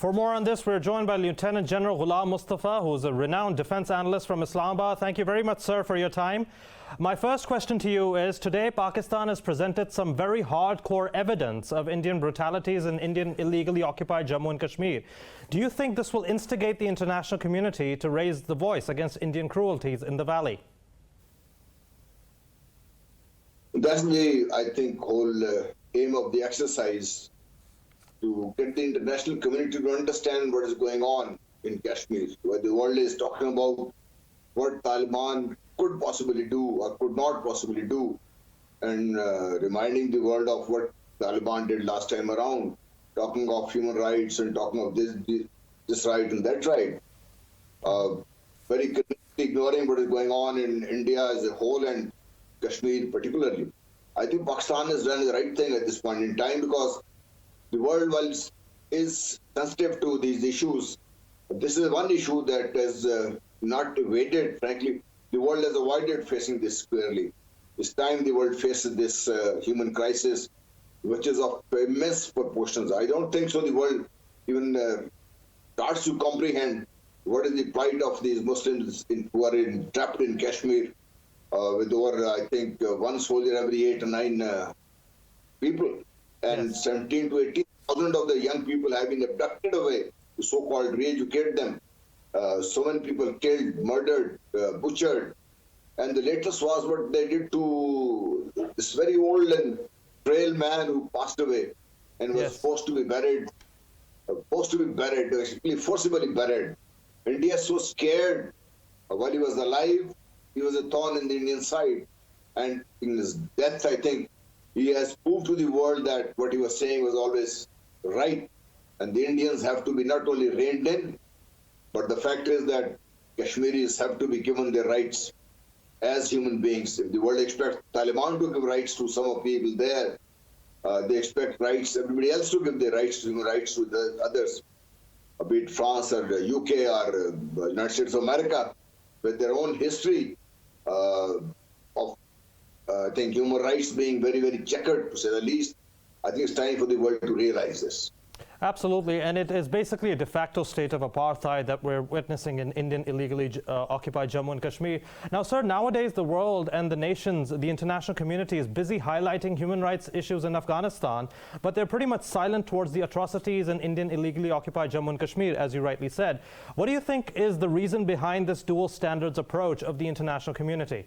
For more on this, we're joined by Lieutenant General Ghulam Mustafa, who is a renowned defense analyst from Islamabad. Thank you very much, sir, for your time. My first question to you is, today Pakistan has presented some very hardcore evidence of Indian brutalities in Indian illegally occupied Jammu and Kashmir. Do you think this will instigate the international community to raise the voice against Indian cruelties in the valley? That's the, I think, whole aim of the exercise, to get the international community to understand what is going on in Kashmir, where the world is talking about what Taliban could possibly do or could not possibly do, and reminding the world of what Taliban did last time around, talking of human rights and talking of this right and that right, very ignoring what is going on in India as a whole and Kashmir particularly. I think Pakistan has done the right thing at this point in time, because the world is sensitive to these issues. This is one issue that has not evaded, frankly. The world has avoided facing this squarely. This time the world faces this human crisis, which is of immense proportions. I don't think so the world even starts to comprehend what is the plight of these Muslims who are trapped in Kashmir, with over, I think, one soldier every 8 or 9 people. And yes, 17 to 18,000 of the young people have been abducted away to so-called re-educate them. So many people killed, murdered, butchered. And the latest was what they did to this very old and frail man who passed away and was supposed to be buried, basically forcibly buried. India is so scared. While he was alive, he was a thorn in the Indian side. And in his death, I think, he has proved to the world that what he was saying was always right. And the Indians have to be not only reined in, but the fact is that Kashmiris have to be given their rights as human beings. If the world expects Taliban to give rights to some of the people there, they expect rights, everybody else to give their rights, human rights to the others, be it France or the UK or the United States of America, with their own history of I think human rights being very, very checkered, to say the least. I think it's time for the world to realize this. Absolutely, and it is basically a de facto state of apartheid that we're witnessing in Indian illegally occupied Jammu and Kashmir. Now, sir, nowadays the world and the nations, the international community is busy highlighting human rights issues in Afghanistan, but they're pretty much silent towards the atrocities in Indian illegally occupied Jammu and Kashmir, as you rightly said. What do you think is the reason behind this dual standards approach of the international community?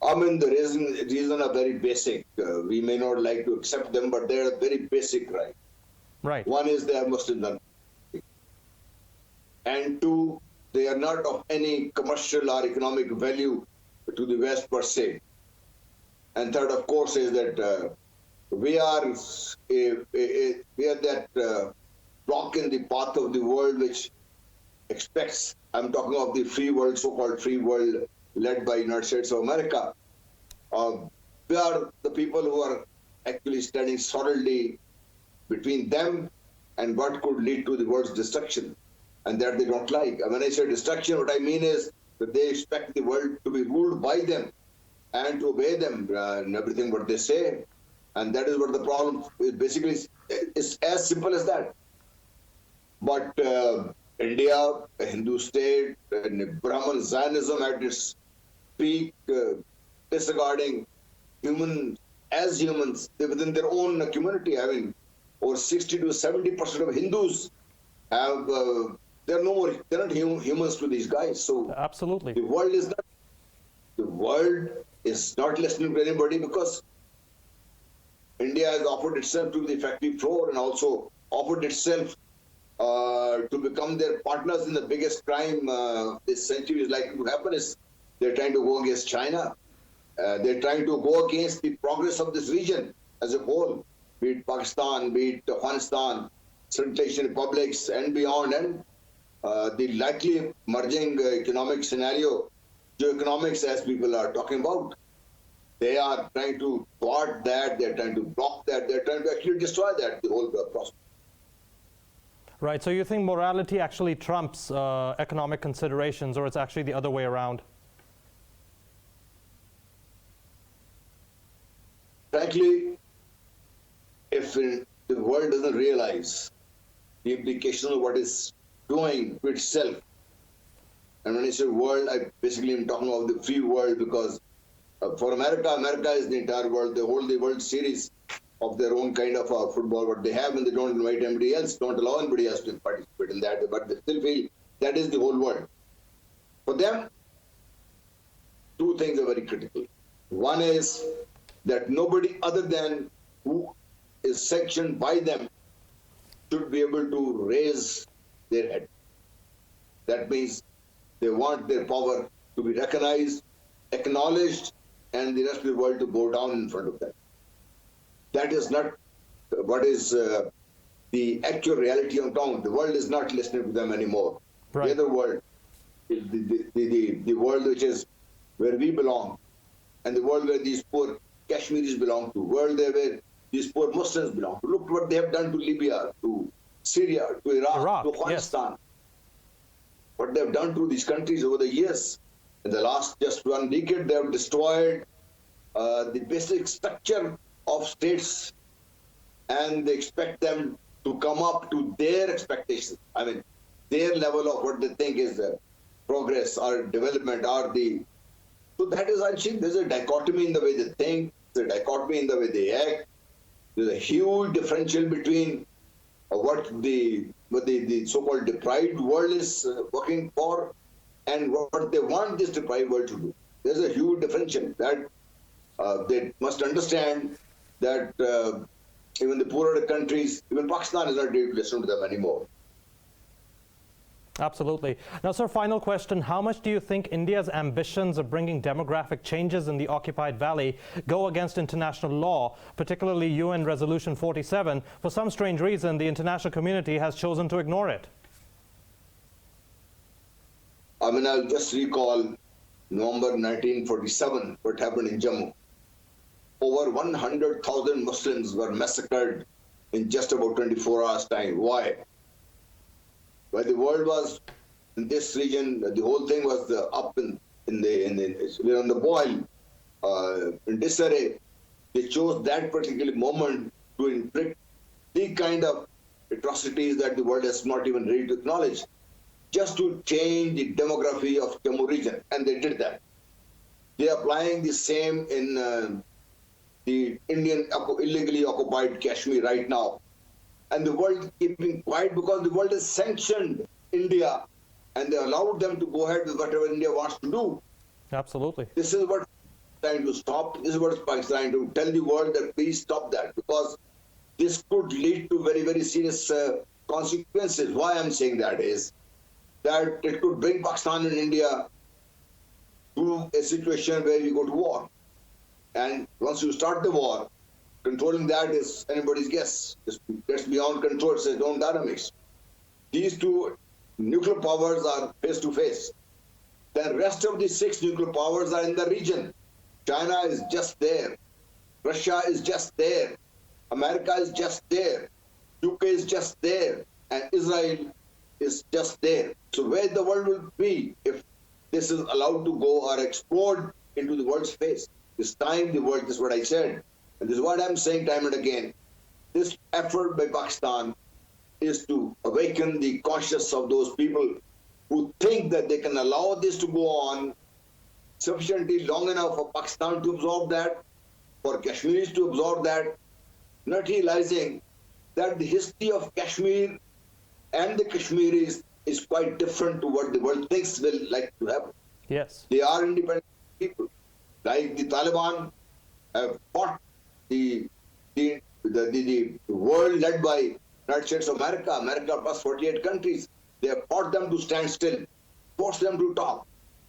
I mean, the reason are very basic. We may not like to accept them, but they are very basic, right? Right. One is they are Muslims, and two, they are not of any commercial or economic value to the West per se. And third, of course, is that we are that block in the path of the world which expects. I'm talking of the free world, so-called free world, led by United States of America. We are the people who are actually standing solidly between them and what could lead to the world's destruction, and that they don't like. And when I say destruction, what I mean is that they expect the world to be ruled by them and to obey them in everything what they say. And that is what the problem is. Basically, it's as simple as that. But India, a Hindu state, and Brahman Zionism at its peak, disregarding humans as humans within their own community. I mean, over 60 to 70% of Hindus have they're not humans to these guys. So absolutely, the world is not listening to anybody, because India has offered itself to the factory floor and also offered itself to become their partners in the biggest crime this century is likely to happen. Is they're trying to go against China. They're trying to go against the progress of this region as a whole, be it Pakistan, be it Afghanistan, Central Asian republics and beyond, and the likely emerging economic scenario, geoeconomics as people are talking about. They are trying to thwart that, they're trying to block that, they're trying to actually destroy that, the whole process. Right, so you think morality actually trumps economic considerations, or it's actually the other way around? Frankly, if the world doesn't realize the implication of what it's doing to itself. And when I say world, I basically am talking about the free world, because for America, America is the entire world. They hold the World Series of their own kind of football, what they have, and they don't invite anybody else, don't allow anybody else to participate in that, but they still feel that is the whole world. For them, two things are very critical. One is that nobody other than who is sanctioned by them should be able to raise their head. That means they want their power to be recognized, acknowledged, and the rest of the world to bow down in front of them. That is not what is the actual reality on ground. The world is not listening to them anymore. Right. The other world, the world which is where we belong, and the world where these poor Kashmiris belong to, world where these poor Muslims belong to. Look what they have done to Libya, to Syria, to Iraq, to Afghanistan. Yes. What they have done to these countries over the years. In the last just 1 decade, they have destroyed the basic structure of states, and they expect them to come up to their expectations. I mean, their level of what they think is progress or development or the... So that is, I think, there's a dichotomy in the way they think, there's a dichotomy in the way they act. There's a huge differential between what the so-called deprived world is working for and what they want this deprived world to do. There's a huge differential that they must understand that even the poorer countries, even Pakistan is not ready to listen to them anymore. Absolutely. Now, sir, final question. How much do you think India's ambitions of bringing demographic changes in the occupied valley go against international law, particularly UN Resolution 47? For some strange reason, the international community has chosen to ignore it. I mean, I'll just recall November 1947, what happened in Jammu. Over 100,000 Muslims were massacred in just about 24 hours' time. Why? While the world was in this region, the whole thing was up on the boil, in disarray. They chose that particular moment to inflict the kind of atrocities that the world is not even ready to acknowledge, just to change the demography of Jammu region, and they did that. They are applying the same in the Indian illegally occupied Kashmir right now. And the world keeping quiet because the world has sanctioned India and they allowed them to go ahead with whatever India wants to do. Absolutely. This is what trying to stop. This is what Pakistan trying to tell the world that please stop that, because this could lead to very, very serious consequences. Why I'm saying that is that it could bring Pakistan and India to a situation where we go to war. And once you start the war, controlling that is anybody's guess. It's beyond control, it's its own dynamics. These two nuclear powers are face to face. The rest of the 6 nuclear powers are in the region. China is just there. Russia is just there. America is just there. UK is just there. And Israel is just there. So where the world will be if this is allowed to go or explode into the world's face? This time the world, this is what I said, and this is what I'm saying time and again. This effort by Pakistan is to awaken the conscience of those people who think that they can allow this to go on sufficiently long enough for Pakistan to absorb that, for Kashmiris to absorb that, not realizing that the history of Kashmir and the Kashmiris is quite different to what the world thinks will like to happen. Yes. They are independent people. Like the Taliban have fought the world led by United States of America, America plus 48 countries. They have fought them to stand still, forced them to talk.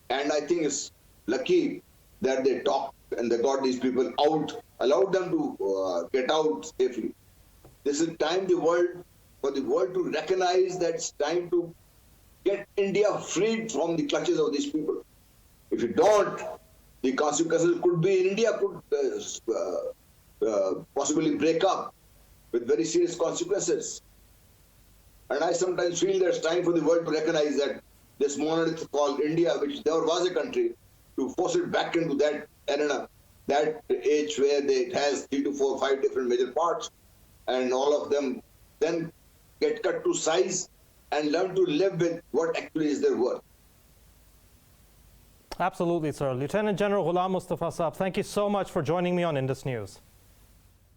And I think it's lucky that they talked and they got these people out, allowed them to get out safely. This is time for the world to recognize that it's time to get India freed from the clutches of these people. If you don't, the consequences could be India could possibly break up with very serious consequences. And I sometimes feel there's time for the world to recognize that this monolith called India, which never was a country, to force it back into that arena, that age where it has 3 to 4 or 5 different major parts, and all of them then get cut to size and learn to live with what actually is their worth. Absolutely, sir. Lieutenant General Ghulam Mustafa Saab, thank you so much for joining me on Indus News.